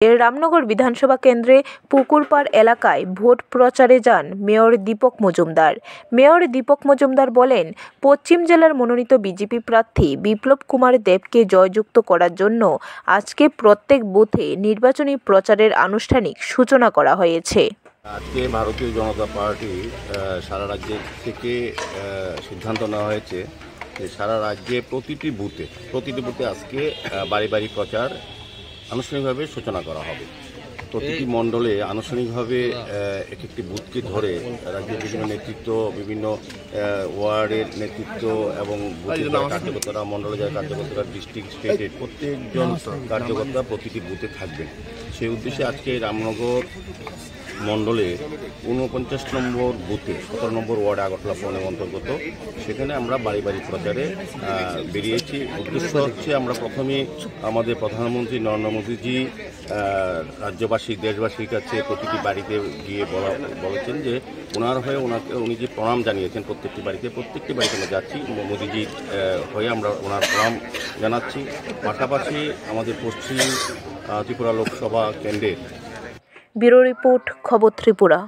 রামনগর বিধানসভা কেন্দ্রে পুকুরপাড় এলাকায় ভোট প্রচারে যান মেয়র দীপক মজুমদার। মেয়র দীপক মজুমদার বলেন, পশ্চিম জেলার মনোনীত বিজেপি প্রার্থী বিপ্লব কুমার দেবকে জয়যুক্ত করার জন্য আজকে প্রত্যেক বুথে নির্বাচনী প্রচারের আনুষ্ঠানিক সূচনা করা হয়েছে। আজকে ভারতীয় জনতা পার্টি সারা রাজ্য থেকে সিদ্ধান্ত নেওয়া হয়েছে যে সারা রাজ্যে প্রতিটি বুথে আজকে বাড়ি বাড়ি প্রচার আনুষ্ঠানিকভাবে সূচনা করা হবে। প্রতিটি মণ্ডলে আনুষ্ঠানিকভাবে একটি বুথকে ধরে রাজ্যের বিভিন্ন নেতৃত্ব, বিভিন্ন ওয়ার্ডের নেতৃত্ব এবং কার্যকর্তারা, মণ্ডলে যারা কার্যকর্তারা, ডিস্ট্রিক্ট, স্টেটের প্রত্যেকজন কার্যকর্তা প্রতিটি বুথে থাকবেন। সেই উদ্দেশ্যে আজকে রামনগর মণ্ডলে 49 নম্বর বুথে 17 নম্বর ওয়ার্ড আগরতলা পৌর অন্তর্গত, সেখানে আমরা বাড়ি বাড়ি প্রচারে বেরিয়েছি। উদ্দেশ্য হচ্ছে আমরা প্রথমেই আমাদের প্রধানমন্ত্রী নরেন্দ্র মোদীজি রাজ্যবাসী, দেশবাসীর কাছে প্রতিটি বাড়িতে গিয়ে বলেছেন যে ওনার হয়ে উনি যে প্রণাম জানিয়েছেন প্রত্যেকটি বাড়িতে আমরা যাচ্ছি, মোদীজি হয়ে আমরা ওনার প্রণাম জানাচ্ছি। পাশাপাশি আমাদের পশ্চিম ত্রিপুরা লোকসভা কেন্দ্রের ব্যুরো রিপোর্ট, খবর ত্রিপুরা।